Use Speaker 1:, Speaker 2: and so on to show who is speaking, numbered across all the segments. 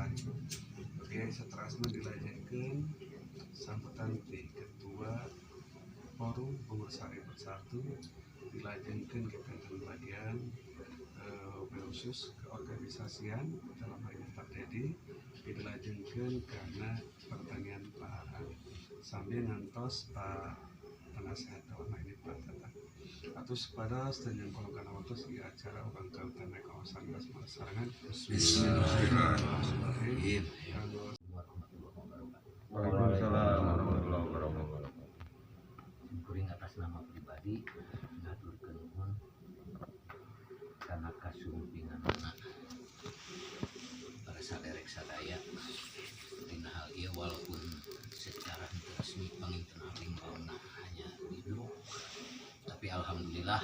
Speaker 1: Oke, seterusnya dilanjutkan sambutan di Ketua Forum Bungusari Bersatu, dilanjutkan ke bagian khusus keorganisasian dalam hal ini Pak Dedi, dilanjutkan karena pertanyaan Pak sambil ngantos Pak penasehat dalam hal ini Pak Tata atau sepada sedanjang kolongan waktu di acara orang kautan kawasan Masarangan. Bismillahirrahmanirrahim.
Speaker 2: Waalaikumsalam warahmatullahi wabarakatuh.
Speaker 3: Kuring atas nama pribadi ngaturkeun nuhun kana kasumpingan anak para saderek sadaya dina hal ieu walaupun secara resmi panginten abdi mauna hanya hidup, tapi alhamdulillah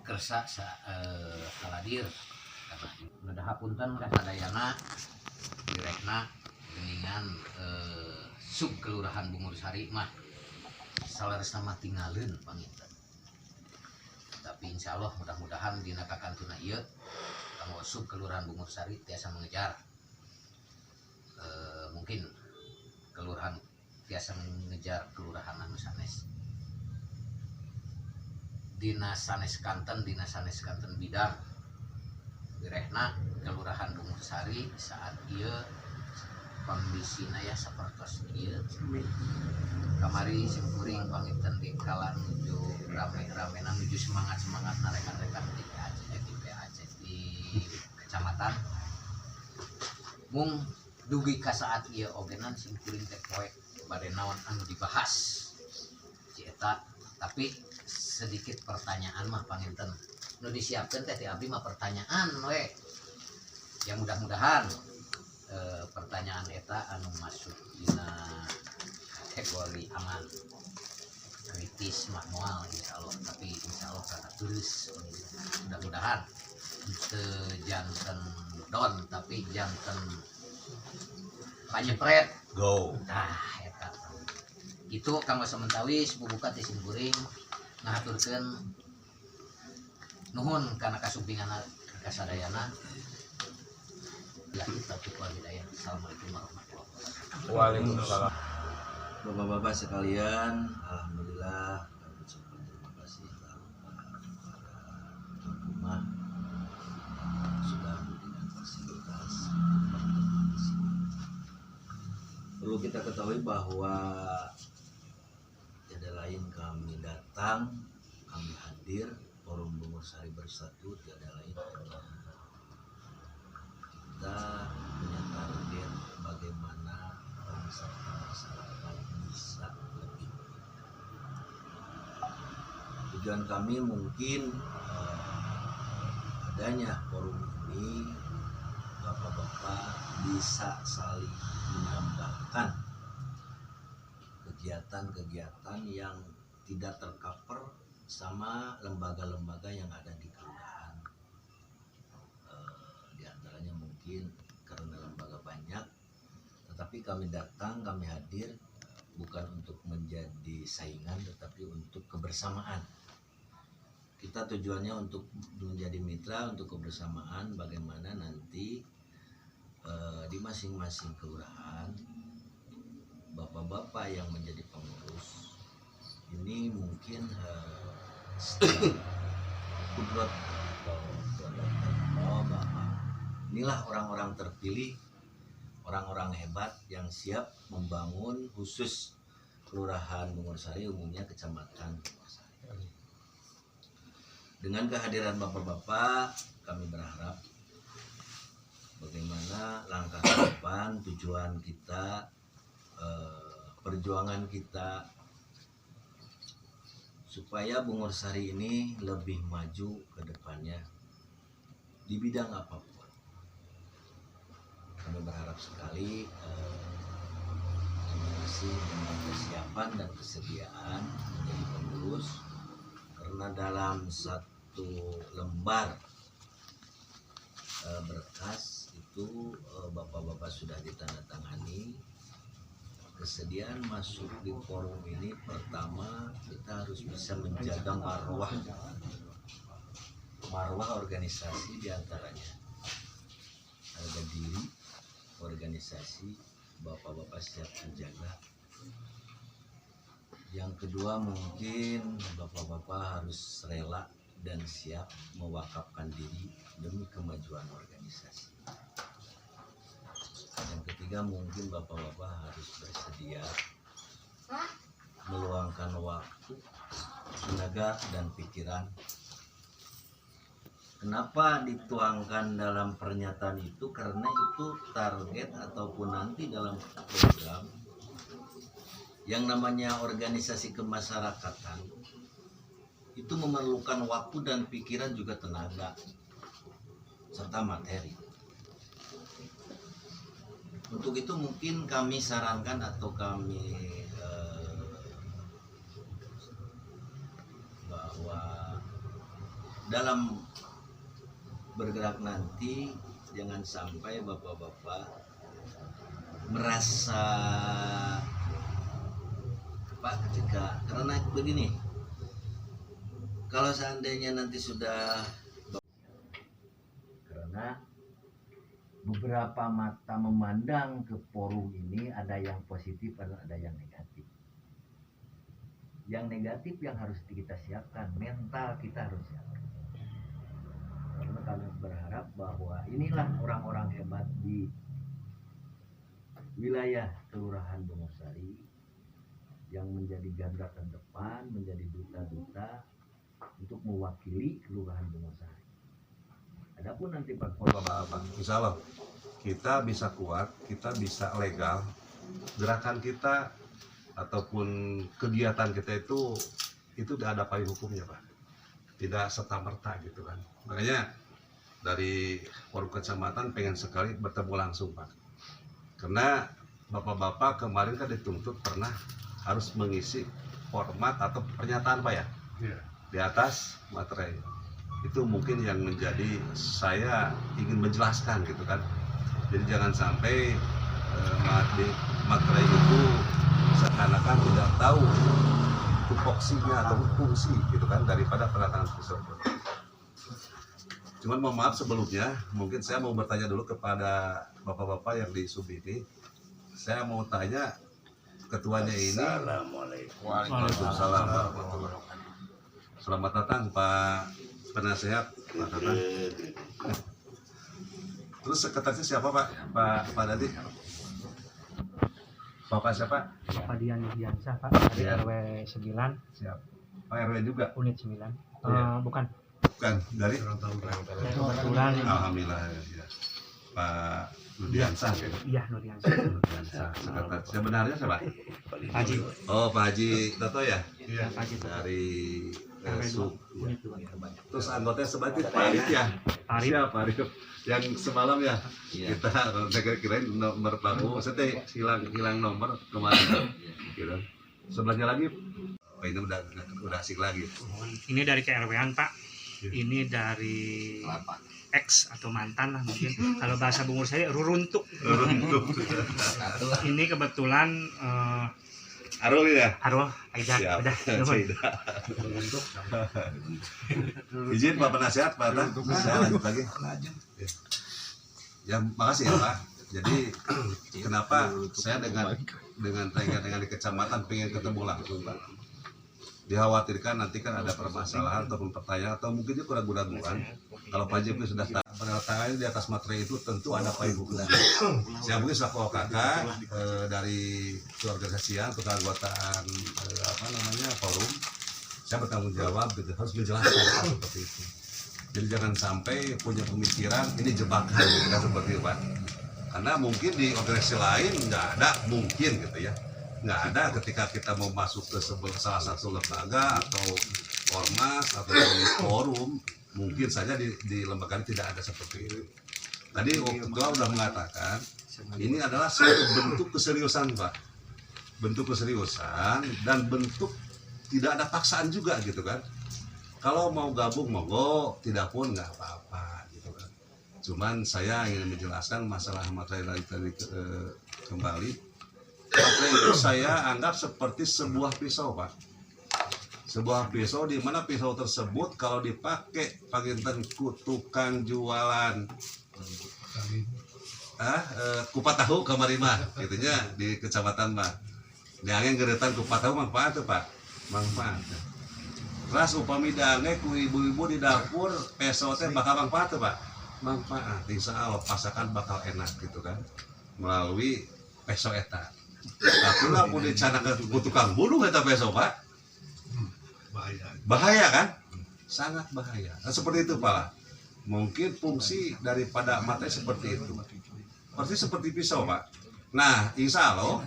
Speaker 3: kersa haladir karena udah hapunten ka sadayana direkna geningan sub kelurahan Bungursari mah salaresna mah tinggalin panginten. Tapi insya Allah mudah-mudahan dina kakantuna ieu kanggo sub kelurahan Bungursari tiasa mengejar mungkin kelurahan tiasa mengejar kelurahan anu sanes dina sanes kanten bidang direhna kelurahan Bungursari saat ieu kondisina ya sapertos ieu kamari simkuring panginten di kala nuju rame-rame nuju semangat rekan-rekan di PAC di kecamatan mung dugi ka saat ieu ogenan simkuring teh poe bade naon anu dibahas ci eta. Tapi sedikit pertanyaan mah panginten nu disiapkeun teh ti abdi mah pertanyaan we ya mudah-mudahan pertanyaan eta anu masuk dina kategori aman kritis mah moal insyaallah, tapi insyaallah karena tulis mudah-mudahan teu janten don tapi janten panyepret
Speaker 2: Go.
Speaker 3: nah eta itu kanggo sementawi sebubuka ti simkuring ngahaturkeun nuhun kana kasumpingan kasadayana. Assalamualaikum warahmatullahi wabarakatuh.
Speaker 2: Waalaikumsalam.
Speaker 4: Bapak-bapak sekalian, alhamdulillah kami ucapkan terima kasih kepada para rumah sudah memberikan fasilitas di sini. Perlu kita ketahui bahwa tiada lain kami datang, kami hadir Forum Bungursari Bersatu tiada lain kita punya target bagaimana peserta masyarakat bisa lebih. Tujuan kami mungkin adanya forum ini bapak-bapak bisa saling menambahkan kegiatan-kegiatan yang tidak tercover sama lembaga-lembaga yang ada di kelurahan. Di antaranya mungkin karena lembaga banyak, tetapi kami datang, kami hadir bukan untuk menjadi saingan, tetapi untuk kebersamaan. Kita tujuannya untuk menjadi mitra, untuk kebersamaan, bagaimana nanti di masing-masing kelurahan bapak-bapak yang menjadi pengurus ini mungkin kudrat atau bapak inilah orang-orang terpilih, orang-orang hebat yang siap membangun khusus kelurahan Bungursari, umumnya kecamatan Bungursari. Dengan kehadiran bapak-bapak, kami berharap bagaimana langkah ke depan, tujuan kita, perjuangan kita supaya Bungursari ini lebih maju ke depannya di bidang apapun. Kami berharap sekali masih dengan kesiapan dan kesediaan menjadi pengurus, karena dalam satu lembar berkas itu bapak-bapak sudah ditandatangani. Kesediaan masuk di forum ini, pertama kita harus bisa menjaga marwah organisasi, diantaranya ada di diri organisasi, bapak-bapak siap menjaga. Yang kedua mungkin bapak-bapak harus rela dan siap mewakafkan diri demi kemajuan organisasi. Yang ketiga mungkin bapak-bapak harus bersedia meluangkan waktu, tenaga, dan pikiran. Kenapa dituangkan dalam pernyataan itu? Karena itu target ataupun nanti dalam program yang namanya organisasi kemasyarakatan itu memerlukan waktu dan pikiran juga tenaga serta materi. Untuk itu mungkin kami sarankan atau kami bahwa dalam bergerak nanti jangan sampai bapak-bapak merasa Pak ketika, karena begini, kalau seandainya nanti sudah, karena beberapa mata memandang ke forum ini ada yang positif ada yang negatif. Yang negatif yang harus kita siapkan, mental kita harus siapkan. Karena kami berharap bahwa inilah orang-orang hebat di wilayah Kelurahan Bungosari yang menjadi garda terdepan, menjadi duta-duta untuk mewakili Kelurahan Bungosari. Adapun nanti Pak
Speaker 1: Insya Allah kita bisa kuat, kita bisa legal, gerakan kita ataupun kegiatan kita itu tidak ada payung hukumnya Pak, tidak serta-merta gitu kan. Makanya dari forum kecamatan pengen sekali bertemu langsung Pak, karena bapak-bapak kemarin kan dituntut pernah harus mengisi format atau pernyataan Pak ya, di atas materai. Itu mungkin yang menjadi saya ingin menjelaskan gitu kan. Jadi jangan sampai materai itu seakan-akan tidak tahu tupoksinya atau fungsi gitu kan daripada penandatangan tersebut. Cuman mohon maaf sebelumnya, mungkin saya mau bertanya dulu kepada bapak-bapak yang di sub ini. Saya mau tanya ketuanya ini.
Speaker 2: Assalamualaikum.
Speaker 1: Waalaikumsalam warahmatullahi wabarakatuh. Selamat datang Pak Penasehat, Pak Tatang. Terus sekretarisnya siapa Pak? Pak Dadi. Bapak siapa?
Speaker 5: Bapak Dian Diansyah Pak dari
Speaker 1: Dian.
Speaker 5: RW 9
Speaker 1: Siap. Pak RW juga?
Speaker 5: unit 9.
Speaker 1: Iya.
Speaker 5: Bukan.
Speaker 1: Bukan, dari?
Speaker 5: Kebetulan
Speaker 1: Alhamdulillah ya. Pak Nudiansah.
Speaker 5: iya Nuriansyah.
Speaker 1: Nudiansah. Sekretaris. Sebenarnya siapa?
Speaker 5: Haji.
Speaker 1: Oh, Pak Haji Toto ya?
Speaker 5: Iya Pak Haji.
Speaker 1: Dari
Speaker 5: RW
Speaker 1: sub.
Speaker 5: 2 unit 2.
Speaker 1: Terus anggotanya sebagai Pak Arif ya?
Speaker 5: Arif.
Speaker 1: Siap, Pak Arif. Yang semalam ya?
Speaker 4: Iya.
Speaker 1: Kita kira-kirain nomor pelaku, maksudnya hilang nomor kemarin. Gitu. Sebelahnya lagi, oh ini udah asik lagi.
Speaker 5: Ini dari KRW-an Pak. Ini dari ex atau mantan lah mungkin. Kalau bahasa bungur saya ruruntuk. Ini kebetulan
Speaker 1: Arul ya?
Speaker 5: Arwah Aida.
Speaker 1: Siap.
Speaker 5: Udah.
Speaker 1: Izin Pak Penasihat, Pak Tan. Saya lanjut lagi. Ya, makasih ya Pak. Jadi kenapa saya dengan di kecamatan pengen ketemu langsung Pak? Dikhawatirkan nanti kan ada permasalahan ataupun pertanyaan atau mungkin juga keraguan-keraguan. Kalau Pak Jepri sudah penandatangannya di atas materai itu tentu ada payung hukum. Saya mungkin selaku OKK dari keorganisasian atau keanggotaan forum, saya bertanggung jawab gitu, harus menjelaskan seperti itu. Jadi jangan sampai punya pemikiran ini jebakan gitu kan, seperti itu Pak. Karena mungkin di organisasi lain nggak ada, mungkin gitu ya, nggak ada ketika kita mau masuk ke salah satu lembaga atau ormas atau forum, mungkin saja di lembaga ini tidak ada seperti itu. Tadi Ketua sudah mengatakan ini adalah suatu bentuk keseriusan Pak, bentuk keseriusan dan bentuk tidak ada paksaan juga gitu kan. Kalau mau gabung monggo, tidak pun nggak apa-apa gitu kan. Cuman saya ingin menjelaskan masalah materi tadi kembali. Materi itu saya anggap seperti sebuah pisau Pak. Sebuah pisau di mana pisau tersebut kalau dipakai pakinten tukang jualan kupat tahu kamari mah gitunya di kecamatan mah. Diangin geretan kupat tahu manfaat tuh Pak. Manfaat. Ras upami dange ku ibu-ibu di dapur peso teh bakal manfaat tuh Pak. Manfaat. Insya Allah pasakan bakal enak gitu kan. Melalui peso eta. Tapi lah mau dicanakan ku tukang bunuh eta peso Pak. Bahaya kan? Sangat bahaya. Nah, seperti itu Pak. Mungkin fungsi daripada mata seperti itu. Persis seperti pisau Pak. Nah, insya Allah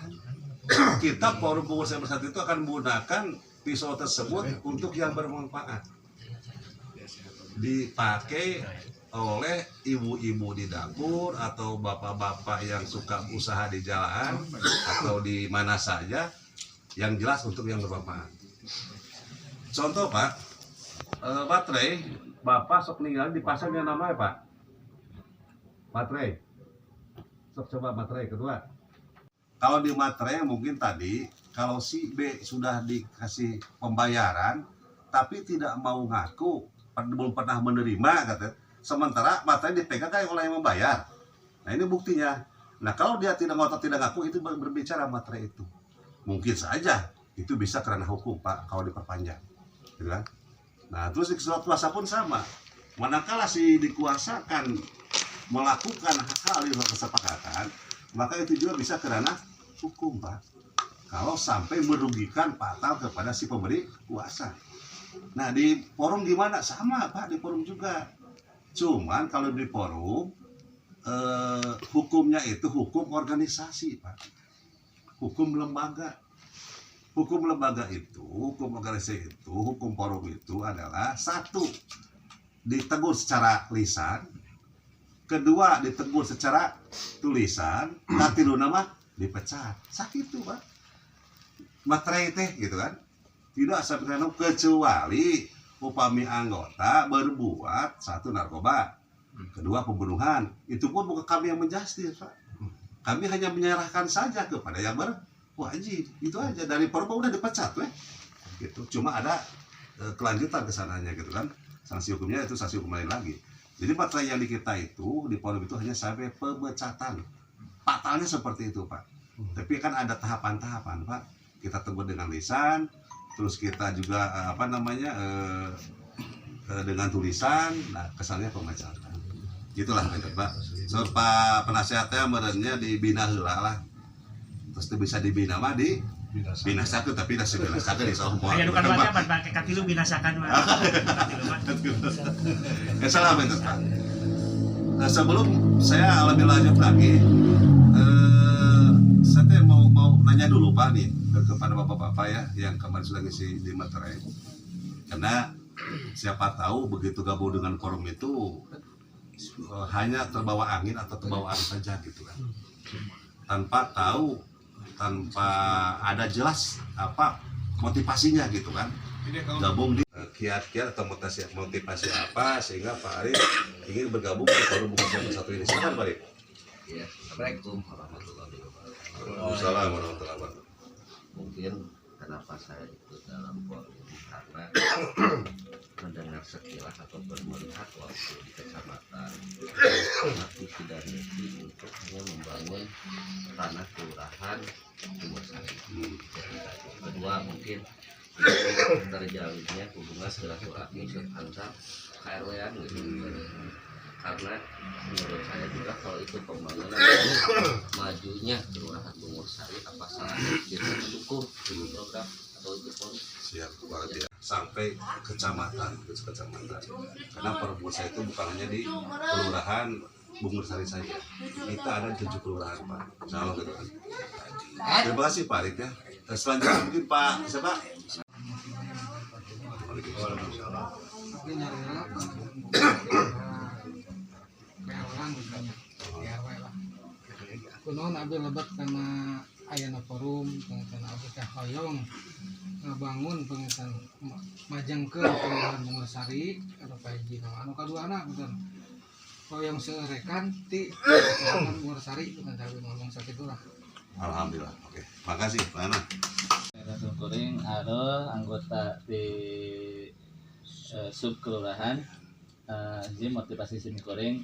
Speaker 1: kita Forum Bungur Sari Bersatu itu akan menggunakan pisau tersebut untuk yang bermanfaat. Dipakai oleh ibu-ibu di dapur atau bapak-bapak yang suka usaha di jalan atau di mana saja, yang jelas untuk yang bermanfaat. Contoh Pak, baterai Bapak sok ninggalin dipasang yang namanya Pak. Baterai. Sok coba baterai kedua. Kalau di materai mungkin tadi kalau si B sudah dikasih pembayaran tapi tidak mau ngaku, belum pernah menerima kata. Sementara materai dipegang kayak oleh yang membayar. Nah ini buktinya. Nah kalau dia tidak ngotot tidak ngaku itu berbicara materai itu. Mungkin saja itu bisa karena hukum Pak kalau diperpanjang. Gitu kan? Nah terus di surat kuasa pun sama. Manakala si dikuasakan melakukan hal di luar kesepakatan, maka itu juga bisa kerana hukum Pak. Kalau sampai merugikan fatal kepada si pemberi kuasa. Nah di forum gimana? Sama Pak, di forum juga. Cuman kalau di forum hukumnya itu hukum organisasi Pak. Hukum lembaga. Hukum lembaga itu, hukum organisasi itu, hukum forum itu adalah satu, ditegur secara lisan, kedua ditegur secara tulisan, katilu nama dipecat. Sakit itu Pak. Materai teh gitu kan. Tidak sampai kecuali upami anggota berbuat satu narkoba, kedua pembunuhan. Itu pun bukan kami yang menjustis Pak. Kami hanya menyerahkan saja kepada yang berwajib. Itu aja, dari forum udah dipecat weh. Gitu. Cuma ada kelanjutan kesananya gitu kan. Sanksi hukumnya itu sanksi hukum lain lagi. Jadi materai yang di kita itu di forum itu hanya sampai pemecatan. Fatalnya seperti itu Pak. Tapi kan ada tahapan-tahapan Pak. Kita tegur dengan lisan, terus kita juga dengan tulisan. Nah kesannya pemecatan. Gitulah Pak. So Pak penasehatnya merenya dibina heula lah. Terus itu bisa dibina mah di binasakeun, tapi dah binasakeun di soal
Speaker 5: Aya dukan mah apa pakai katilu binasakan mah. Katilu mah.
Speaker 1: Ya salah betul Pak. Nah, sebelum saya lebih lanjut lagi, saya mau nanya dulu Pak nih kepada bapak-bapak ya yang kemarin sudah ngisi di materai. Karena siapa tahu begitu gabung dengan forum itu hanya terbawa angin atau terbawa arus saja gitu kan. Tanpa tahu, tanpa ada jelas apa motivasinya gitu kan. Gabung di kiat-kiat atau motivasi apa sehingga Pak Arif ingin bergabung ke forum Bungur Sari Bersatu ini. Silakan Pak Arif.
Speaker 4: Ya, Assalamualaikum warahmatullahi wabarakatuh.
Speaker 1: Waalaikumsalam warahmatullahi wabarakatuh.
Speaker 4: Mungkin kenapa saya ikut dalam forum ini karena mendengar sekilas ataupun melihat waktu di kecamatan visi dan misi untuk hanya membangun tanah kelurahan Bungur Sari. Kedua mungkin terjalinnya hubungan silaturahmi antar KRW-an gitu. Karena menurut saya juga kalau itu pembangunan majunya kelurahan Bungur Sari apa salahnya kita mendukung dulu program atau itu pun
Speaker 1: Siap banget ya. Sampai kecamatan. Karena forum Bungur Sari itu bukan hanya di kelurahan Bungur Sari saja. Kita ada di 7 kelurahan Pak. Insya Allah gitu kan. Terima kasih Pak Arif ya. Selanjutnya mungkin Pak siapa?
Speaker 6: Kunaon abdi lebat karena ayana forum pengetan abdi teh hoyong ngabangun pengetan majengkeun kelurahan Bungur Sari anu kahiji anu kaduana betul hoyong serekan ti kelurahan Bungur Sari bukan tapi ngomong sakitu lah.
Speaker 1: Alhamdulillah. Oke. Makasih Pak Ana.
Speaker 7: Kuring ada anggota di sub kelurahan. Jadi motivasi sim kuring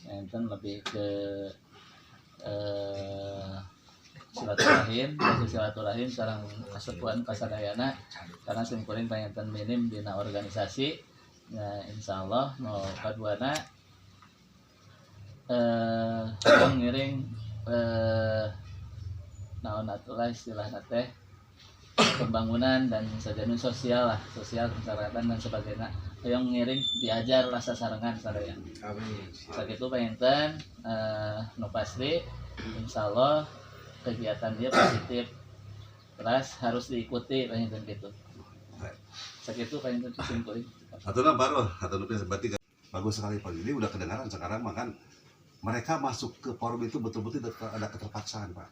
Speaker 7: enten lebih ke silaturahim sareng kasepuan kasadayana karena simkuring panginten minim dina organisasi. Nah, insyaallah mau kaduana yang ngiring naon atulah istilahna teh pembangunan dan sajana sosial kemasyarakatan dan sebagainya yang ngiring diajar rasa sarengan sadaya. Sakitu panginten nu pasti insyaallah kegiatan dia positif terus harus diikuti panginten gitu. Sakitu panginten simkuring.
Speaker 8: Atau baru atau berarti bagus sekali Pak. Ini udah kedengaran sekarang makan mereka masuk ke forum itu betul-betul ada keterpaksaan Pak.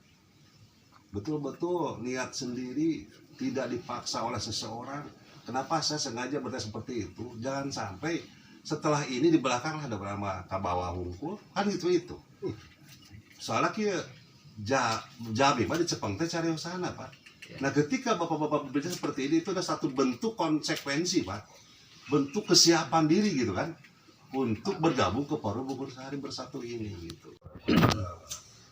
Speaker 8: Betul-betul niat sendiri, tidak dipaksa oleh seseorang. Kenapa saya sengaja bertanya seperti itu? Jangan sampai setelah ini di belakang ada berapa kabawa hungkul, kan itu. Soalnya kia jabi Pak di Jepang teh cari sana Pak. Nah ketika bapak-bapak berbicara seperti ini itu ada satu bentuk konsekuensi Pak, bentuk kesiapan diri gitu kan, untuk bergabung ke forum Bogor Sehari Bersatu ini gitu.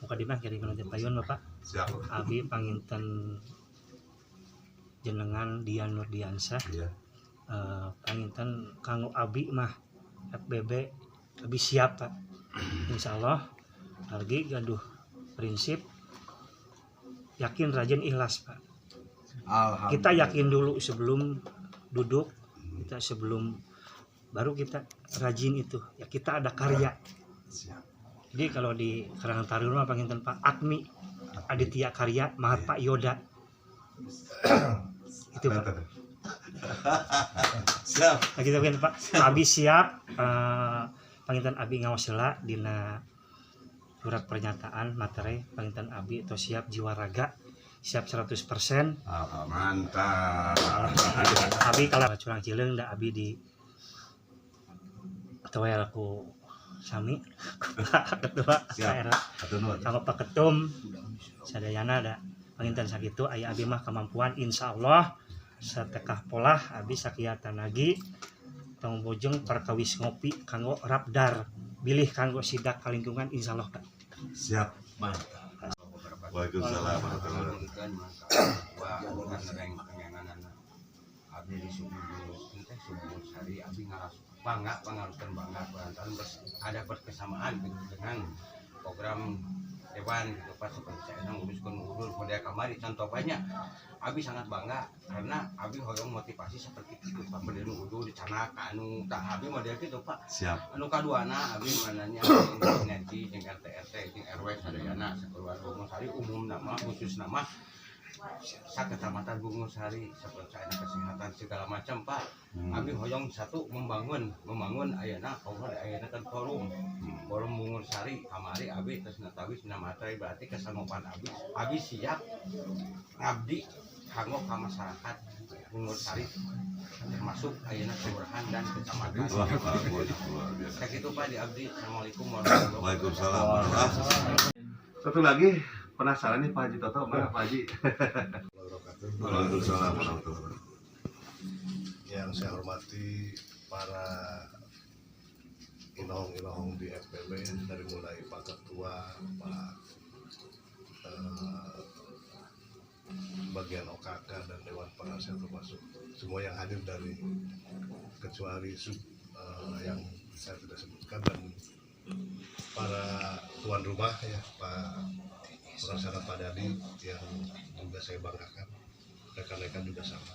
Speaker 5: Muka dimah kiri kana payun Bapak.
Speaker 8: Siap.
Speaker 5: Abi panginten jenengan Dian Nurdiansah.
Speaker 8: Iya.
Speaker 5: Panginten kanggo abi mah FBB lebih siap Pak. Insyaallah lagi gaduh prinsip yakin rajin ikhlas Pak. Kita yakin dulu sebelum duduk, kita sebelum baru kita rajin itu ya, kita ada karya. Jadi kalau di karangan Taruna panginten Pak Akmi Aditya Karya Mahat Pak Yoda itu Pak.
Speaker 8: Siap.
Speaker 5: Nah, kita kan Pak Abi siap, panginten Abi ngawas heula dina surat pernyataan materi panginten Abi atau siap jiwa raga siap 100%.
Speaker 8: Mantap.
Speaker 5: Abi kalau curang cileung da Abi di ketua aku sami ketua KR sama Pak Ketum sadayana ada panginten sakitu aya abi mah kemampuan insyaallah satekah pola abi sakiatan lagi tong bojong perkawis ngopi kanggo rapdar bilih kanggo sidak ka lingkungan insyaallah Pak.
Speaker 8: Siap.
Speaker 4: Mantap.
Speaker 8: Waalaikumsalam warahmatullahi
Speaker 9: wabarakatuh. Abdi di Subuh Sari abdi ngaras bangga lantaran ada perkesamaan dengan program dewan gitu Pak, seperti saya nguruskan urus model kamari contoh banyak. Abi sangat bangga karena abi hoyong motivasi seperti itu Pak, model udah dicanak anu tak abi model gitu Pak.
Speaker 8: Siap.
Speaker 9: Anu kaduana abi mananya sinergi jeung RT jeung RW sadayana sakeluarga Bungur Sari umum nama khusus nama sakecamatan Bungur Sari seperti kesehatan segala macam Pak. Abi hoyong satu membangun ayeuna ayeuna kan forum Bungur Sari kamari abi terus natawis nama materi berarti kesanggupan abi siap ngabdi kanggo ka masyarakat Bungur Sari termasuk ayeuna kelurahan dan kecamatan. Sakitu Pak di abdi. Assalamualaikum warahmatullahi
Speaker 8: Waalaikumsalam. Satu lagi penasaran nih Pak Haji Toto, mana Pak Haji? Waalaikumsalam warahmatullahi wabarakatuh.
Speaker 10: Yang saya hormati para inohong di FPB dari mulai Pak Ketua, Pak bagian OKK dan Dewan Penasihat termasuk semua yang hadir dari kecuali yang saya tidak sebutkan dan para tuan rumah ya Pak Pelaksana Pak Dadi yang juga saya banggakan, rekan-rekan juga sama.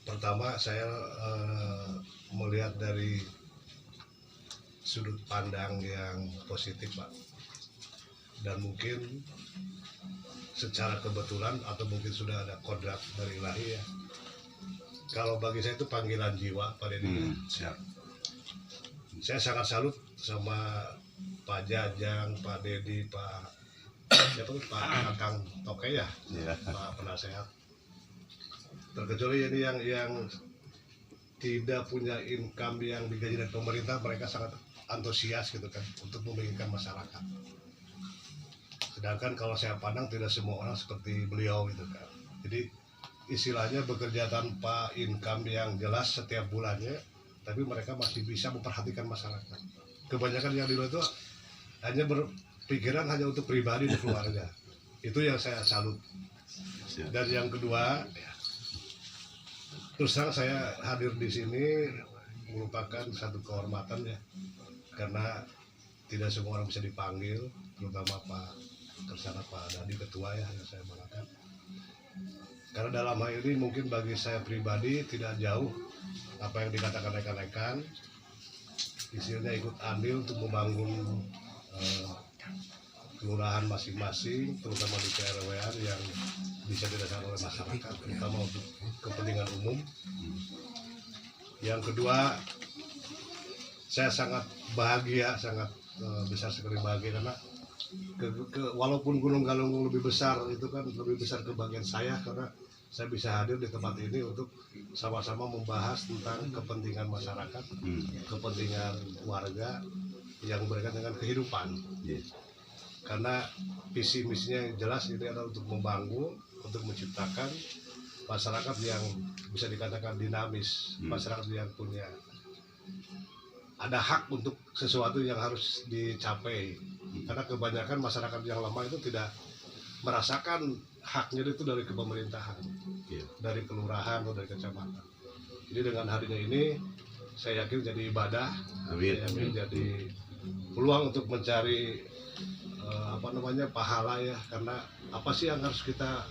Speaker 10: Pertama saya melihat dari sudut pandang yang positif Pak, dan mungkin secara kebetulan atau mungkin sudah ada kodrat dari ilahi ya. Kalau bagi saya itu panggilan jiwa Pak Dedi.
Speaker 8: Siap.
Speaker 10: Saya sangat salut sama Pak Jajang, Pak Dedi, Pak Akang Toke ya, Pak Penasehat. Terkecuali ini yang tidak punya income yang digaji dari pemerintah, mereka sangat antusias gitu kan untuk memikirkan masyarakat. Sedangkan kalau saya pandang tidak semua orang seperti beliau gitu kan. Jadi istilahnya bekerja tanpa income yang jelas setiap bulannya, tapi mereka masih bisa memperhatikan masyarakat. Kebanyakan yang di luar itu hanya pikiran hanya untuk pribadi dan keluarga. Itu yang saya salut. Dan yang kedua, terus terang saya hadir di sini merupakan satu kehormatan ya, karena tidak semua orang bisa dipanggil, terutama Pak Tersangka Pak Dadi Ketua ya yang saya banggakan. Karena dalam hal ini mungkin bagi saya pribadi tidak jauh apa yang dikatakan rekan-rekan, istilahnya ikut andil untuk membangun kelurahan masing-masing, terutama di KRW-an yang bisa dirasakan oleh masyarakat, terutama untuk kepentingan umum. Yang kedua, saya sangat bahagia, sangat besar sekali bahagia karena walaupun Gunung Galunggung lebih besar, itu kan lebih besar kebahagiaan saya karena saya bisa hadir di tempat ini untuk sama-sama membahas tentang kepentingan masyarakat, kepentingan warga yang berkaitan dengan kehidupan. Karena visi misinya yang jelas ini adalah untuk membangun, untuk menciptakan masyarakat yang bisa dikatakan dinamis, masyarakat yang punya ada hak untuk sesuatu yang harus dicapai. Karena kebanyakan masyarakat yang lama itu tidak merasakan haknya itu dari kepemerintahan, dari kelurahan atau dari kecamatan. Jadi dengan hadirnya ini, saya yakin jadi ibadah, saya yakin jadi peluang untuk mencari pahala ya, karena apa sih yang harus kita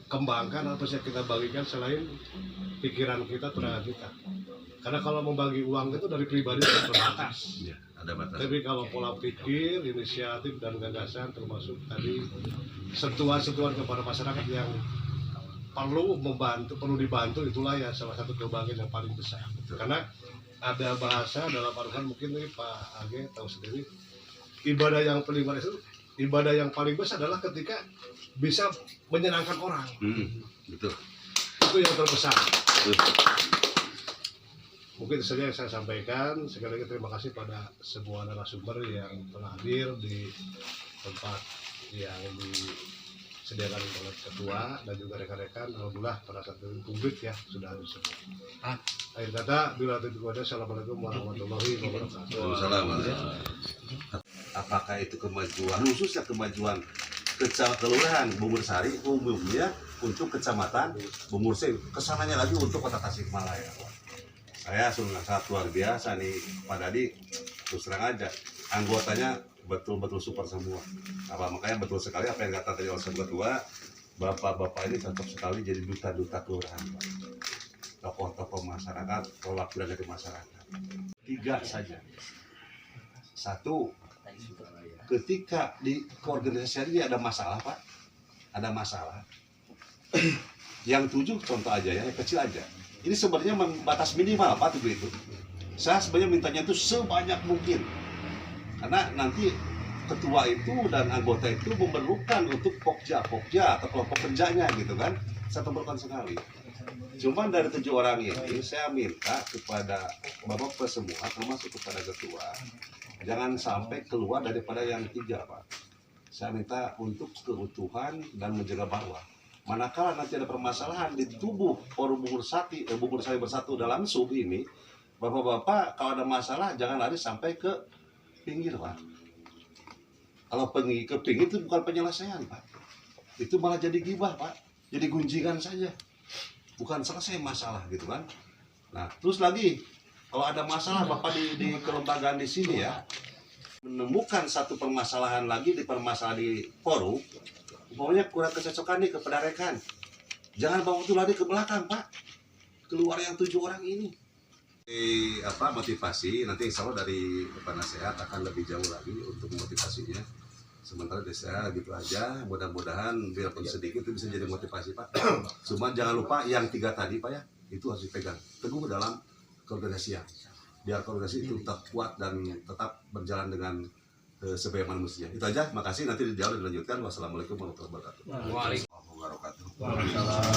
Speaker 10: kembangkan, apa sih yang kita bagikan selain pikiran kita, tenaga kita. Karena kalau membagi uang itu dari pribadi itu terbatas.
Speaker 8: Ada batas.
Speaker 10: Tapi kalau pola pikir, inisiatif dan gagasan termasuk tadi sentuhan-sentuhan kepada masyarakat yang perlu membantu, perlu dibantu, itulah ya salah satu kebahagiaan yang paling besar. Karena ada bahasa dalam Al-Quran, mungkin nih Pak Age tahu sendiri, ibadah yang paling besar adalah ketika bisa menyenangkan orang.
Speaker 8: Betul.
Speaker 10: Itu yang terbesar. Mungkin saja yang saya sampaikan. Sekali lagi terima kasih pada semua narasumber yang telah hadir di tempat yang disediakan oleh ketua dan juga rekan-rekan. Alhamdulillah pada saat ini publik ya sudah hadir semua. Akhir kata, bila itu ada, assalamualaikum warahmatullahi wabarakatuh.
Speaker 8: Apakah itu kemajuan, khususnya kemajuan kelurahan Bungursari umumnya untuk kecamatan Bungursari, kesananya lagi untuk kota Tasikmalaya. Saya sangat luar biasa nih Pak Dadi, terus terang aja anggotanya betul-betul super semua. Makanya betul sekali apa yang kata tadi oleh ketua, bapak-bapak ini cocok sekali jadi duta-duta kelurahan, tokoh-tokoh masyarakat, perwakilan dari masyarakat. 3 saja. 1, ketika di keorganisasian ini ada masalah Pak, ada masalah. Yang 7 contoh aja ya, yang kecil aja. Ini sebenarnya batas minimal Pak itu. Saya sebenarnya mintanya itu sebanyak mungkin. Karena nanti ketua itu dan anggota itu memerlukan untuk pokja atau kelompok kerjanya gitu kan. Saya temukan sekali. Cuman dari 7 orang ini saya minta kepada Bapak semua termasuk kepada ketua, jangan sampai keluar daripada yang 3 Pak. Saya minta untuk keutuhan dan menjaga bawah. Manakala nanti ada permasalahan di tubuh Forum Bungursari Bersatu dalam sub ini, bapak-bapak kalau ada masalah jangan lari sampai ke pinggir Pak. Kalau ke pinggir itu bukan penyelesaian Pak, itu malah jadi gibah Pak, jadi gunjingan saja, bukan selesai masalah gitu kan. Nah terus lagi kalau ada masalah bapak di kelembagaan di sini ya, menemukan satu permasalahan lagi di forum, umpamanya kurang kecocokan nih kepada rekan, jangan bawa itu lari ke belakang Pak, keluar yang 7 orang ini. Motivasi nanti insya Allah dari penasehat akan lebih jauh lagi untuk motivasinya. Sementara dari saya gitu aja, mudah-mudahan biarpun sedikit itu bisa jadi motivasi Pak. Cuma jangan lupa yang 3 tadi Pak ya, itu harus dipegang teguh dalam keorganisasian, biar koordinasi itu tetap kuat dan tetap berjalan dengan sebagaimana mestinya. Itu aja, makasih, nanti di dialog dilanjutkan. Wassalamualaikum warahmatullahi wabarakatuh.
Speaker 2: Waalaikumsalam.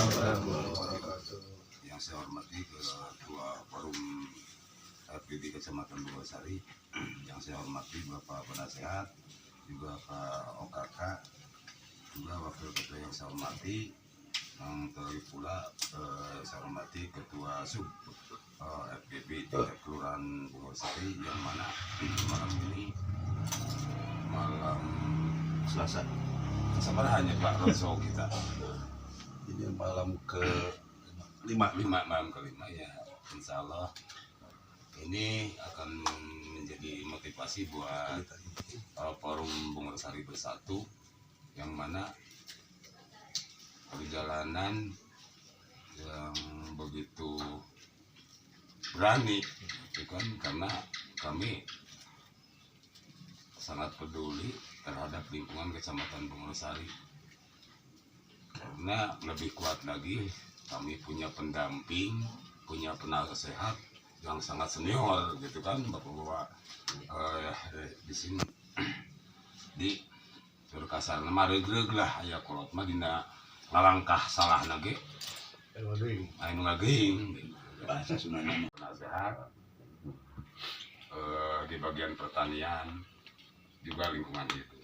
Speaker 2: Yang saya hormati Ketua Forum FPB Kecamatan Bungursari, yang saya hormati Bapak Penasehat, juga Pak OKK, juga Wakil Ketua yang saya hormati, yang terlebih pula saya hormati Ketua Sub FPB tingkat Kelurahan Bungursari, yang mana malam ini malam
Speaker 8: Selasa.
Speaker 2: sabarahannya Pak roadshow kita.
Speaker 8: Ini malam ke 5.
Speaker 2: Malam kelima ya, insya Allah ini akan menjadi motivasi buat forum Bung Lestari Bersatu, yang mana perjalanan yang begitu berani itu kan, karena kami sangat peduli terhadap lingkungan Kecamatan Bung Lestari, karena lebih kuat lagi kami punya pendamping, punya penasehat yang sangat senior gitu kan, bapak-bapak di sini di kasar nama regreg lah ya, kolot mah dina ngalangkah salah nage anu ngaging
Speaker 8: Bahasa Sundanya.
Speaker 2: penasehat di bagian pertanian juga lingkungan itu.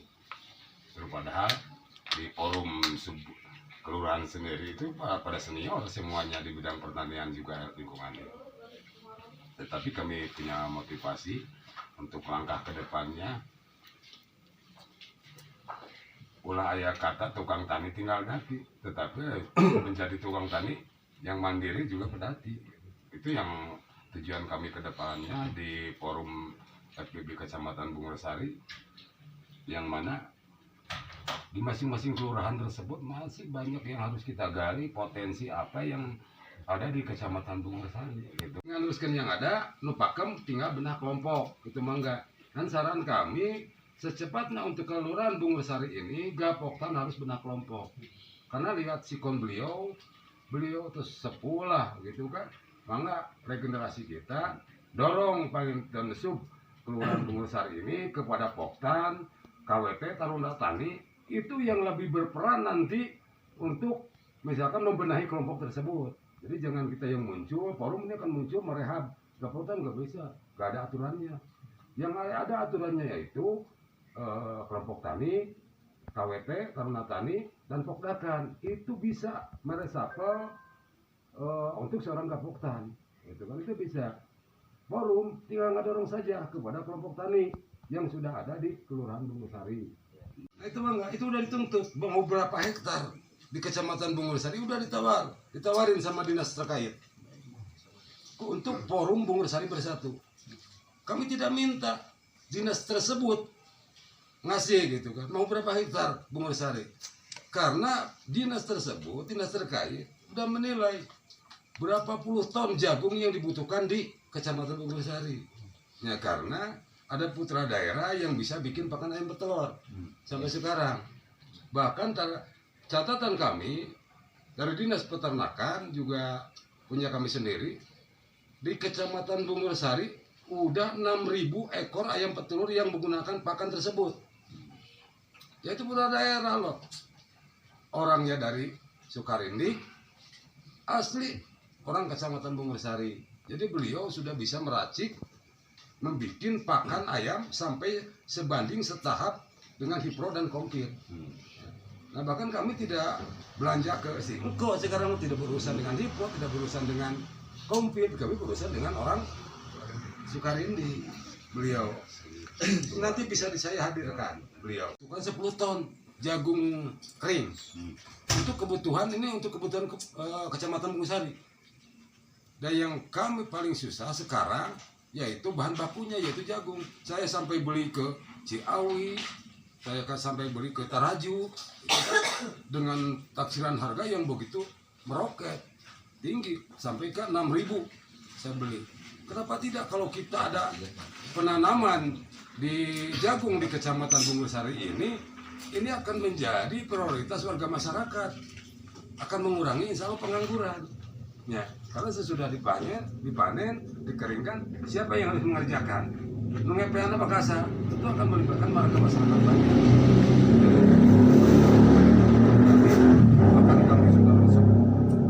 Speaker 2: Terus padahal di forum kelurahan sendiri itu pada senior semuanya di bidang pertanian juga lingkungan itu. Tetapi kami punya motivasi untuk langkah ke depannya. Ulah ayah kata tukang tani tinggal daki, tetapi menjadi tukang tani yang mandiri juga pedati. Itu yang tujuan kami ke depannya di forum FBB Kecamatan Bung Lestari, yang mana di masing-masing kelurahan tersebut masih banyak yang harus kita gali, potensi apa yang ada di Kecamatan Bung Lestari gitu. Ngaluruskan yang ada, nu pakem tinggal benah kelompok, itu mah enggak. Dan saran kami secepatnya untuk kelurahan Bung Lestari ini gapoktan harus benah kelompok. Karena lihat sikon beliau terus sepuh lah gitu kan. Mangga regenerasi kita dorong paling dan sub kelurahan Bung Lestari ini kepada Poktan, KWT, Taruna Tani, itu yang lebih berperan nanti untuk misalkan membenahi kelompok tersebut. Jadi jangan kita yang muncul, forum ini akan muncul merehab, Poktan nggak bisa, nggak ada aturannya. Yang ada aturannya yaitu kelompok tani, KWT, Taruna Tani, dan Pokdakan itu bisa meresapel untuk seorang Gapoktan, itu kan itu bisa. Forum tinggal ngadorong saja kepada kelompok tani yang sudah ada di Kelurahan Bung Lestari. Nah itu enggak, itu udah dituntut mau berapa hektar di Kecamatan Bung Lestari udah ditawarin sama dinas terkait untuk forum Bung Lestari Bersatu. Kami tidak minta dinas tersebut ngasih gitu kan, mau berapa hektar Bung Lestari, karena dinas tersebut, dinas terkait udah menilai berapa puluh ton jagung yang dibutuhkan di Kecamatan Bung Lestari. Ya karena ada putra daerah yang bisa bikin pakan ayam bertelur sampai sekarang. Bahkan catatan kami dari dinas peternakan juga punya kami sendiri di Kecamatan Bung Lestari udah 6.000 ekor ayam petelur yang menggunakan pakan tersebut. Yaitu putra daerah loh, orangnya dari Sukarindi, asli orang Kecamatan Bung Lestari. Jadi beliau sudah bisa meracik, membuat pakan ayam sampai sebanding setahap dengan hipro dan kompir. Nah bahkan kami tidak belanja ke Singko, sekarang tidak berurusan dengan hipro, tidak berurusan dengan kompir, kami berurusan dengan orang Sukarindi. Beliau nanti bisa saya hadirkan beliau. Bukan 10 ton jagung kering. Untuk kebutuhan ini untuk kebutuhan Kecamatan Bung Lestari. Dan yang kami paling susah sekarang yaitu bahan bakunya, yaitu jagung. Saya sampai beli ke Ciawi, saya sampai beli ke Taraju, dengan taksiran harga yang begitu meroket tinggi sampai ke 6.000 saya beli. Kenapa tidak kalau kita ada penanaman di jagung di Kecamatan Bung Lestari ini akan menjadi prioritas warga masyarakat, akan mengurangi insya Allah pengangguran. Ya, karena sesudah dipanen, dikeringkan, siapa yang harus mengerjakan? Nungepeana Bakasa itu akan melibatkan warga masyarakat banyak. Tapi akan kami sudah masuk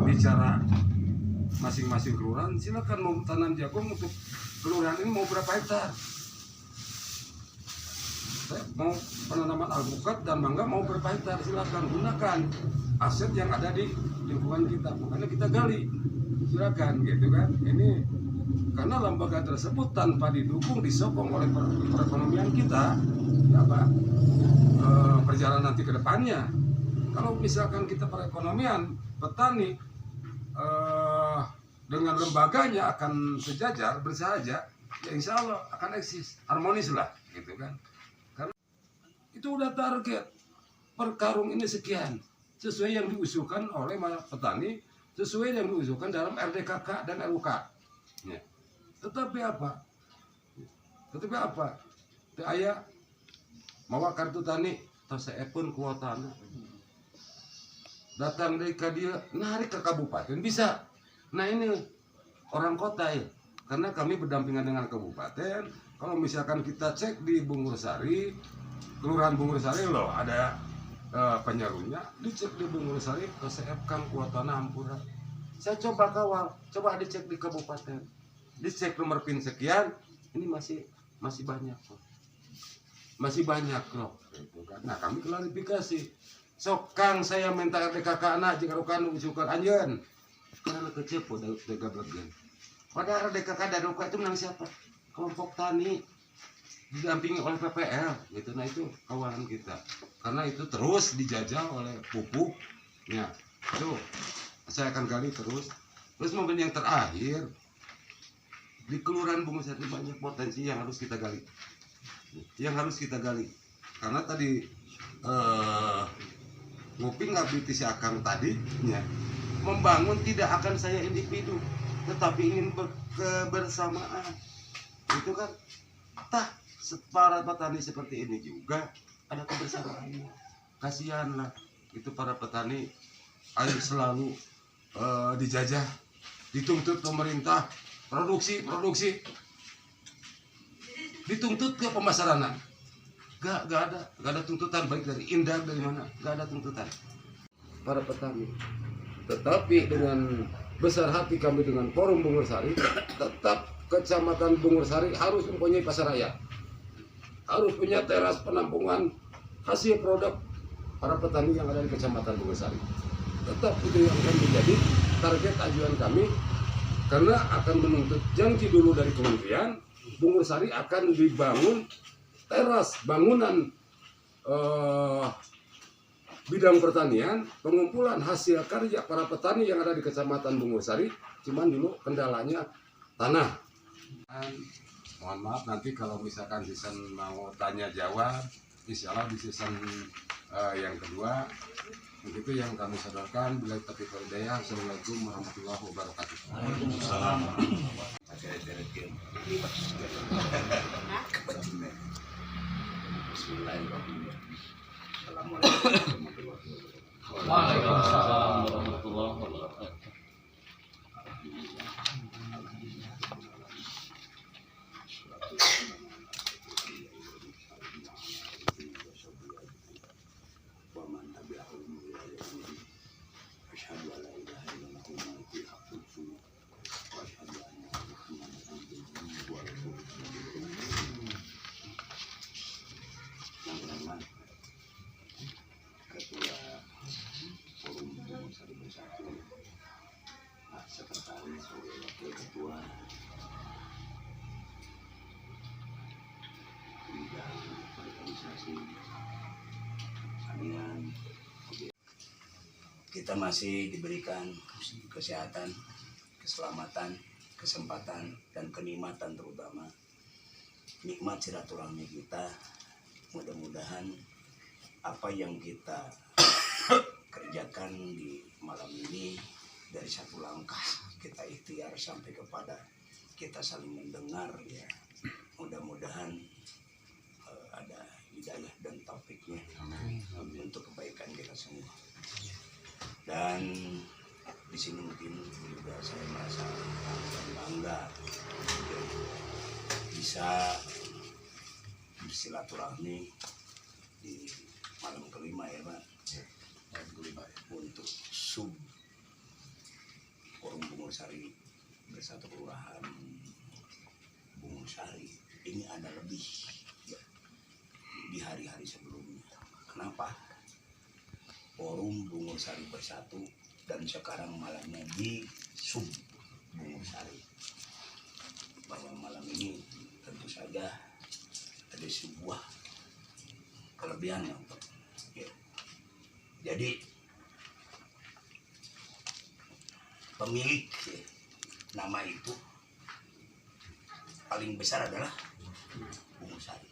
Speaker 2: bicara masing-masing kelurahan, silakan mau tanam jagung untuk kelurahan ini mau berapa hektar? Saya mau penanaman alpukat dan mangga mau berapa hektar, silakan gunakan aset yang ada di lingkungan kita, makanya kita gali, silakan gitu kan. Ini
Speaker 11: karena lembaga tersebut tanpa didukung disokong oleh perekonomian kita, ya Pak, perjalanan nanti ke depannya. Kalau misalkan kita perekonomian petani dengan lembaganya akan sejajar bersahaja, ya insya Allah akan eksis, harmonis lah, gitu kan. Karena itu udah target per karung ini sekian, sesuai yang diusulkan oleh petani, sesuai yang diusulkan dalam RDKK dan RUK. Ya. Tetapi apa? Teu aya mawa kartu tani, tos pun kuotana. Datang dari dia, narik ke kabupaten bisa. Nah ini orang kota ya, karena kami berdampingan dengan kabupaten. Kalau misalkan kita cek di Bungursari, Kelurahan Bungursari loh ada penyalunya, dicek di Bungursari, KCF Kang kuotana hampura. Saya coba kawal, coba dicek di kabupaten, dicek nomor PIN sekian, ini masih banyak kok. Masih banyak loh. Nah kami klarifikasi. Sok Kang saya minta RDKK anak jika rukan usulkan anjeun. Karena kecil po daga bagian. Padahal RDKK dan RUK itu menang siapa? Kelompok tani didampingi oleh PPL gitu. Nah itu kawanan kita. Karena itu terus dijajal oleh pupuk. Ya, itu saya akan gali terus. Terus mungkin yang terakhir di Kelurahan Bungursari banyak potensi yang harus kita gali. Karena tadi nguping ngabdi si Akang tadi ya, membangun tidak akan saya individu tetapi ingin kebersamaan, itu kan tah para petani seperti ini juga ada kebersamaannya. Kasihanlah itu para petani air selalu dijajah, dituntut pemerintah produksi dituntut ke pemasaran. Gak ada tuntutan baik dari Indah dari mana, gak ada tuntutan para petani. Tetapi dengan besar hati kami dengan Forum Bungursari, tetap Kecamatan Bungursari harus mempunyai pasar raya, harus punya teras penampungan hasil produk para petani yang ada di Kecamatan Bungursari. Tetap itu yang akan menjadi target ajuan kami, karena akan menuntut janji dulu dari kementerian. Bungursari akan dibangun teras bangunan bidang pertanian, pengumpulan hasil karya para petani yang ada di Kecamatan Bungursari. Cuman dulu kendalanya tanah. Mohon maaf nanti kalau misalkan season mau tanya jawab, insya Allah di season yang kedua. Begitu yang kami sadarkan. Bila taufiq wal hidayah. Assalamualaikum warahmatullahi wabarakatuh.
Speaker 2: Waalaikumsalam.
Speaker 7: Waalaikumsalam warahmatullahi wabarakatuh.
Speaker 2: Sekretaris, wakil ketua, bidang organisasi, harian. Kita masih diberikan kesehatan, keselamatan, kesempatan, dan kenikmatan, terutama nikmat silaturahmi kita. Mudah-mudahan apa yang kita kerjakan di malam ini dari satu langkah kita ikhtiar sampai kepada kita saling mendengar, ya mudah-mudahan ada hidayah dan taufiknya untuk kebaikan kita semua. Dan di sini mungkin juga saya merasa bangga bisa bersilaturahmi di malam kelima ya Pak, malam kelima untuk sub Forum Bungursari Bersatu Kelurahan Bungursari. Ini ada lebih ya, di hari-hari sebelumnya. Kenapa? Forum Bungursari Bersatu dan sekarang malamnya di sub Bungursari.
Speaker 12: kelebihannya. Ya. Jadi pemilik nama itu paling besar adalah Bungusari.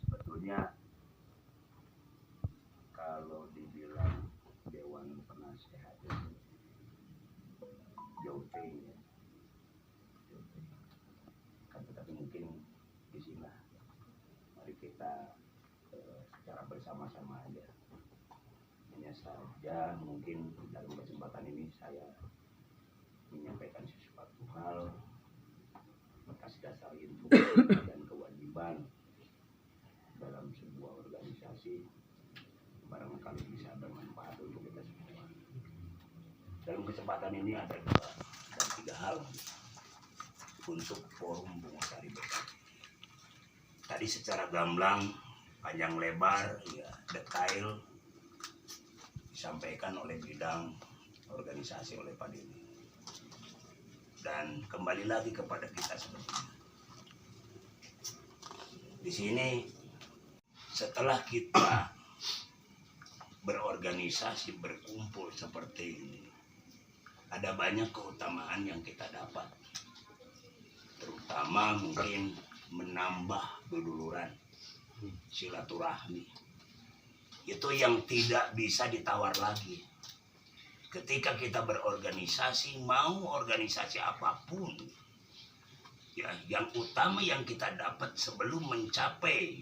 Speaker 12: Sebetulnya kalau dibilang Dewan Penasehat jauh ya. Kan tetapi mungkin di sini mari kita secara bersama-sama aja. Hanya saja mungkin dalam kesempatan ini saya menyampaikan sesuatu hal atas dasar instruksi dan kewajiban dalam sebuah organisasi barangkali bisa bermanfaat untuk kita semua. Dalam kesempatan ini ada dua dan tiga hal untuk forum Bungusari Bersatu. Tadi secara gamblang, panjang lebar, ya detail disampaikan oleh bidang organisasi oleh Pak Dini. Dan kembali lagi kepada kita sebetulnya. Di sini setelah kita berorganisasi, berkumpul seperti ini, ada banyak keutamaan yang kita dapat. Terutama mungkin menambah keduluran, silaturahmi. Itu yang tidak bisa ditawar lagi. Ketika kita berorganisasi, mau organisasi apapun, ya, yang utama yang kita dapat sebelum mencapai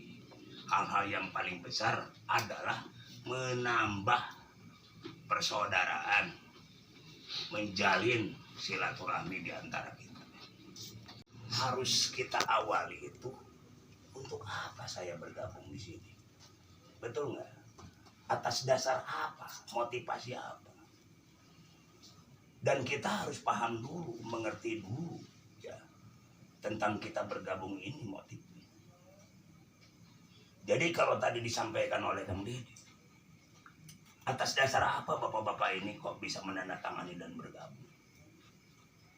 Speaker 12: hal-hal yang paling besar adalah menambah persaudaraan, menjalin silaturahmi di antara kita. Harus kita awali itu, untuk apa saya bergabung di sini? Betul nggak? Atas dasar apa? Motivasi apa? Dan kita harus paham dulu, mengerti dulu ya, tentang kita bergabung ini motifnya. Jadi kalau tadi disampaikan oleh Kang Didi, atas dasar apa bapak-bapak ini kok bisa menandatangani dan bergabung?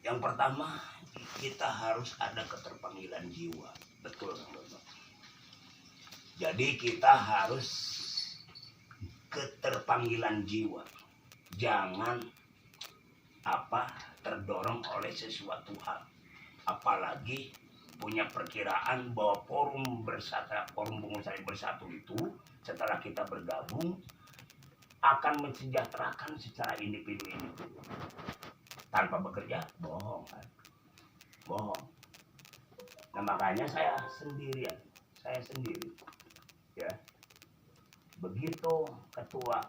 Speaker 12: Yang pertama, kita harus ada keterpanggilan jiwa. Betul Kang Bapak. Jadi kita harus keterpanggilan jiwa. Jangan terdorong oleh sesuatu hal, apalagi punya perkiraan bahwa forum Bungusari Bersatu itu setelah kita bergabung akan mensejahterakan secara individu-individu tanpa bekerja. Bohong kan? Bohong. Nah makanya saya sendiri ya, begitu ketua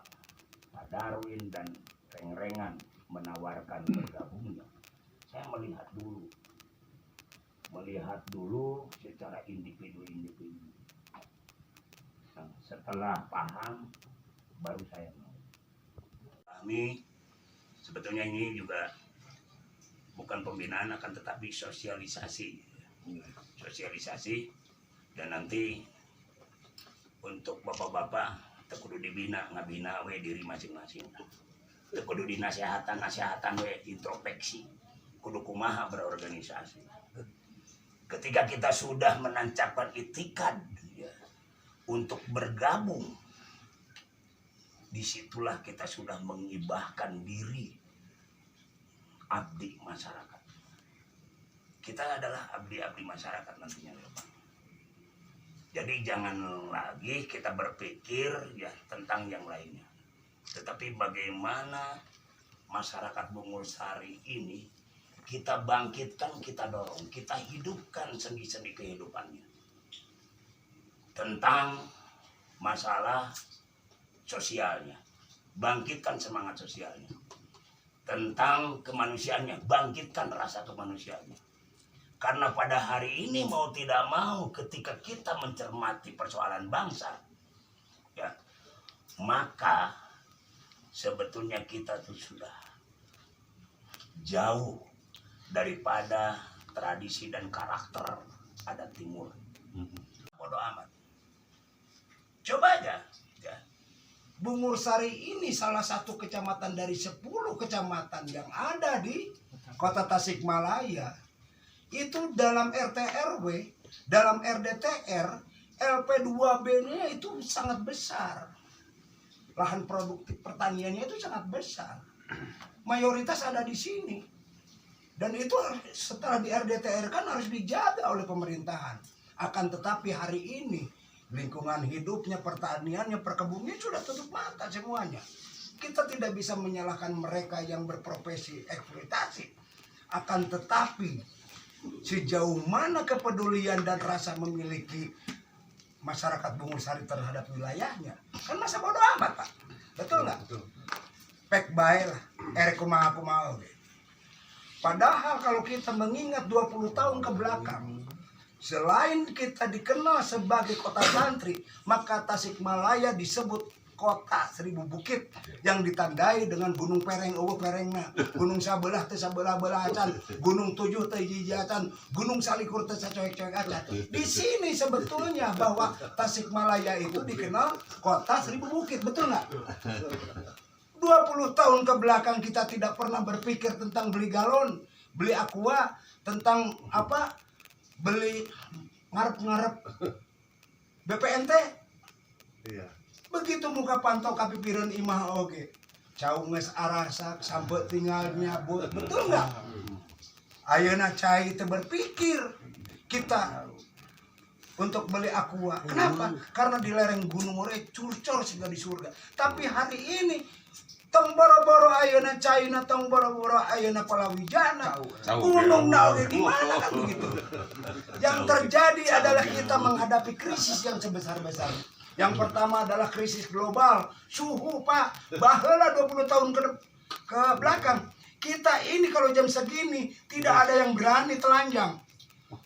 Speaker 12: Pak Darwin dan Reng-Rengan menawarkan bergabungnya, saya melihat dulu secara individu-individu. Nah, setelah paham baru saya mau. Kami sebetulnya ini juga bukan pembinaan, akan tetapi sosialisasi, dan nanti untuk bapak-bapak kudu dibina, ngabina we diri masing-masing. Kudu dinasehatan we introspeksi, kudu kumaha berorganisasi. Ketika kita sudah menancapkan itikad ya, untuk bergabung, disitulah kita sudah mengibahkan diri abdi masyarakat. Kita adalah abdi-abdi masyarakat nantinya, Bapak. Jadi jangan lagi kita berpikir ya tentang yang lainnya, tetapi bagaimana masyarakat Bungusari ini kita bangkitkan, kita dorong, kita hidupkan sendi-sendi kehidupannya tentang masalah sosialnya, bangkitkan semangat sosialnya, tentang kemanusiaannya, bangkitkan rasa kemanusiaannya. Karena pada hari ini mau tidak mau ketika kita mencermati persoalan bangsa ya, maka sebetulnya kita tuh sudah jauh daripada tradisi dan karakter adat timur. Bodoh amat. Coba aja ya. Bungusari ini salah satu kecamatan dari 10 kecamatan yang ada di Kota Tasikmalaya.
Speaker 13: itu dalam RT RW, dalam RDTR, LP2B-nya itu sangat besar. Lahan produktif pertaniannya itu sangat besar. Mayoritas ada di sini. Dan itu setelah di RDTR kan harus dijaga oleh pemerintahan. Akan tetapi hari ini lingkungan hidupnya, pertaniannya, perkebunnya sudah tutup mata semuanya. Kita tidak bisa menyalahkan mereka yang berprofesi eksploitasi. Akan tetapi sejauh mana kepedulian dan rasa memiliki masyarakat Bungur Sari terhadap wilayahnya, kan masa bodoh amat, Pak. Betul nggak? Pek bae lah, kumaha oke. Padahal kalau kita mengingat 20 tahun ke belakang, selain kita dikenal sebagai kota santri, maka Tasikmalaya disebut kota 1000 bukit yang ditandai dengan gunung pereng perengna, gunung sabelah teh sabelah belahan, gunung 7 teh jijatan, gunung salikur teh sacoek-coek acan. Di sini sebetulnya bahwa Tasikmalaya itu dikenal kota 1000 bukit, betul nggak? 20 tahun ke belakang kita tidak pernah berpikir tentang beli galon, beli aqua, tentang apa? Beli ngarep-ngarep BPNT.
Speaker 8: Iya.
Speaker 13: Begitu muka pantau kapipireun imah oge. Caunges arasak sampai tinggal nyabut, betul nggak? Ayeuna cai teu berpikir kita untuk beli aqua. Kenapa? Karena di lereng gunung ore curcor sehingga di surga. Tapi hari ini tong boro-boro ayeuna caina, tong boro-boro ayeuna palawijana. Gunung na oge di mana kan begitu. Yang terjadi adalah kita menghadapi krisis yang sebesar-besarnya. Yang pertama adalah krisis global, suhu Pak, baheula 20 tahun ke belakang. Kita ini kalau jam segini tidak ada yang berani telanjang.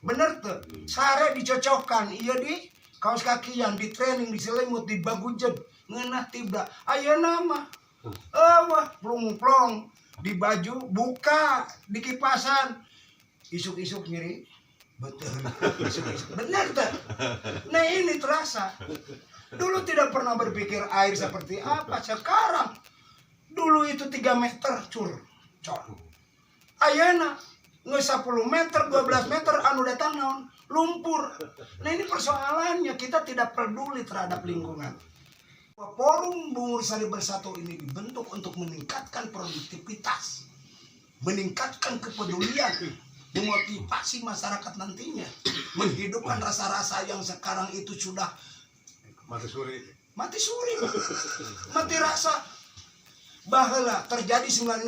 Speaker 13: Bener tuh, sare dicocokkan, iya di kaos kakian, di training, di selimut, di bagujed, ngeunah tibda. Ayeuna mah wah plong-plong di baju, buka di kipasan, isuk-isuk nyeri. Betul, isuk-isuk. Bener tuh. Nah ini terasa. Dulu tidak pernah berpikir air seperti apa. Sekarang dulu itu 3 meter cur. Ayeuna ngeus 10 meter, 12 meter anu datang naon? Lumpur. Nah ini persoalannya, kita tidak peduli terhadap lingkungan. Forum Bungur Sari Bersatu ini dibentuk untuk meningkatkan produktivitas, meningkatkan kepedulian, memotivasi masyarakat nantinya, menghidupkan rasa-rasa yang sekarang itu sudah mati suri, mati rasa. Baheula terjadi 96,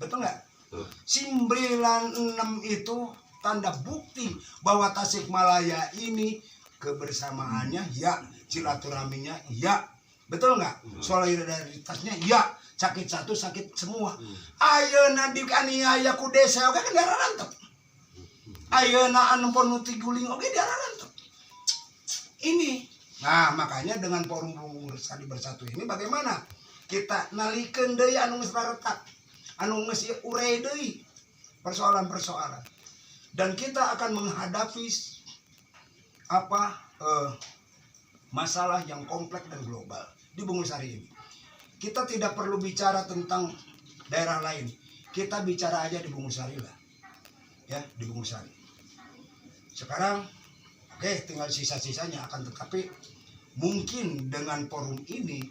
Speaker 13: betul nggak? 96 itu tanda bukti bahwa Tasikmalaya ini kebersamaannya ya, silaturahminya ya, betul nggak? Solidaritasnya ya, sakit satu sakit semua. Ayeuna dianiaya ku desa oke kan diararantep. Ayeuna anu pon guling oke diararantep. Ini nah, makanya dengan Forum Bungur Sari Bersatu ini bagaimana kita nalikeun deui anu geus retak, anu geus urei deui persoalan-persoalan. Dan kita akan menghadapi masalah yang kompleks dan global di Bungur Sari ini. Kita tidak perlu bicara tentang daerah lain. Kita bicara aja di Bungur Sari lah. Ya, di Bungur Sari. Sekarang oke, tinggal sisa-sisanya, akan tetapi mungkin dengan forum ini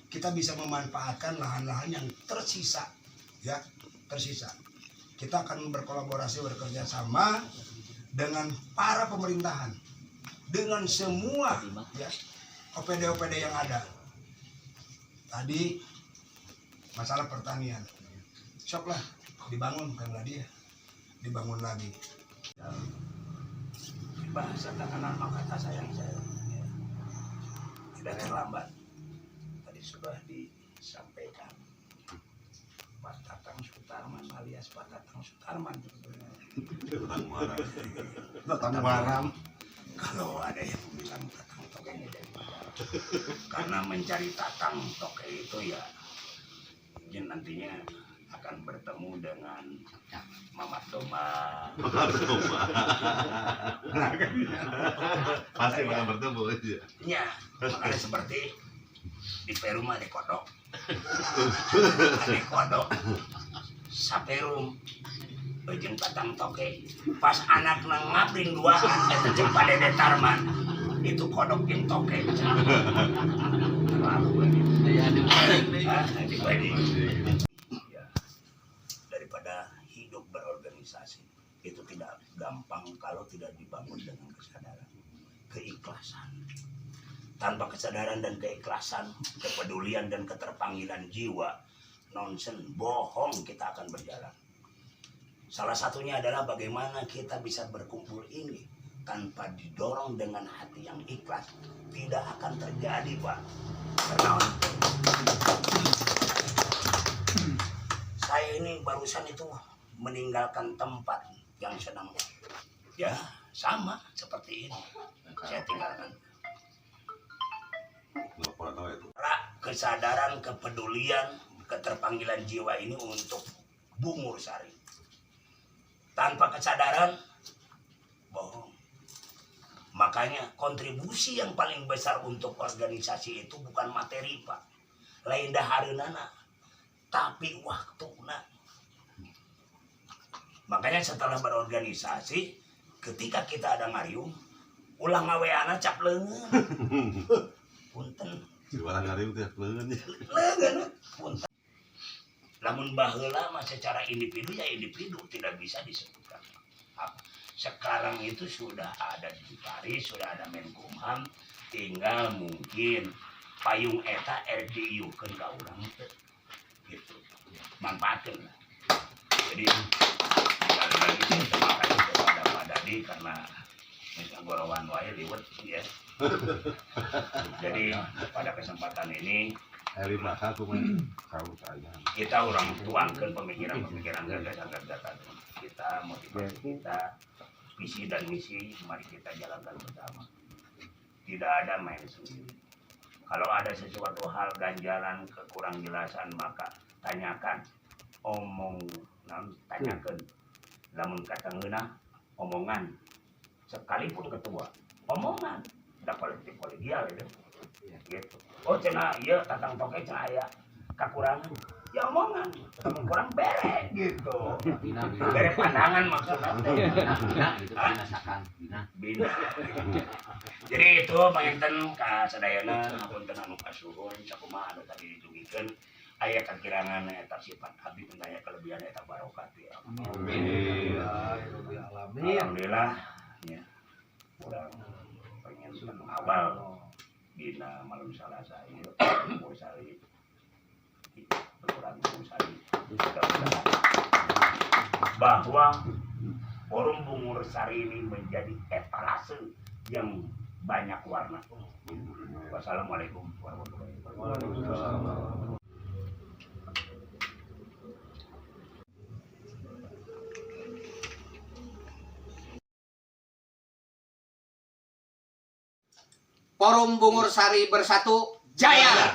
Speaker 13: kita bisa memanfaatkan lahan-lahan yang tersisa, ya, tersisa. Kita akan berkolaborasi, bekerja sama dengan para pemerintahan, dengan semua ya OPD-OPD yang ada. Tadi masalah pertanian, sok lah dibangun, kan lagi ya, dibangun lagi. Bahasa tangan kata sayang saya ya. Tidak terlambat. Tadi sudah disampaikan Pak Tatang Sutarman alias Pak Tatang Sutarman.
Speaker 8: Tatang Waram.
Speaker 13: Kalau ada yang bilang Tatang Toke ini dari mana? Karena mencari Tatang Toke itu ya nantinya akan bertemu dengan Mamat Doma.
Speaker 8: Pasti akan bertemu aja.
Speaker 13: Ya, makanya seperti di Peru mah ada kodok. Ada kodok. Saperum.
Speaker 12: jeung patang toke pas anak nang ngabring duaan eta jeung Padede Tarman itu kodok jeung toke daripada hidup berorganisasi itu tidak gampang kalau tidak dibangun dengan kesadaran, keikhlasan. Tanpa kesadaran dan keikhlasan, kepedulian dan keterpanggilan jiwa, nonsen, bohong kita akan berjalan. Salah satunya adalah bagaimana kita bisa berkumpul ini tanpa didorong dengan hati yang ikhlas. Tidak akan terjadi, Pak. Karena saya ini barusan itu meninggalkan tempat yang senang. Ya, sama seperti ini. Saya tinggalkan. Kesadaran, kepedulian, keterpanggilan jiwa ini untuk Bungur Sari. Tanpa kesadaran, bohong. Makanya kontribusi yang paling besar untuk organisasi itu bukan materi, Pak. Lain dahareunana, tapi waktuna. Makanya setelah berorganisasi, ketika kita ada ngariung, ulang ngaweana cap leungeun. Punten.
Speaker 8: Jualan ngariung teh leungeun.
Speaker 12: Leungeun punten. Lamun baheula mah secara individu ya individu tidak bisa disebutkan. Sekarang itu sudah ada di Paris, sudah ada Menkumham, tinggal mungkin payung eta RDU-keun ka urang teh. Gitu. Manfaatkeun. Jadi sekali lagi terima kasih kepada Pak Dadi karena misal gorowan wae liwet ya. Jadi pada kesempatan ini kita orang tuangkan pemikiran-pemikiran gagasan-gagasan kita, motivasi kita, visi dan misi, mari kita jalankan bersama. Tidak ada main sendiri. Kalau ada sesuatu hal ganjalan, kekurang jelasan, maka tanyakan, tanyakan. Lamun kata ngeunah, omongan. Sekalipun ketua, omongan. Udah kolegial itu. Gitu. Oh cenah iya tatang toke cenah aya kakurangan. Ya omongan, kurang bere gitu. Bere pandangan maksudnya. Bina. Jadi itu panginten ka sadayana ngapunten anu kasuhun sakumaha anu tadi ditugikeun aya kakirangan eta sifat abdi teh aya kelebihan eta barokah ya. Amin. Alhamdulillah ya. Urang pengen awal dina malam Salasa ieu Bungur Sari Bungur Sari bahwa forum Bungur Sari ini menjadi etalase yang banyak warna. Wassalamualaikum warahmatullahi wabarakatuh.
Speaker 3: Forum Bungur Sari Bersatu Jaya.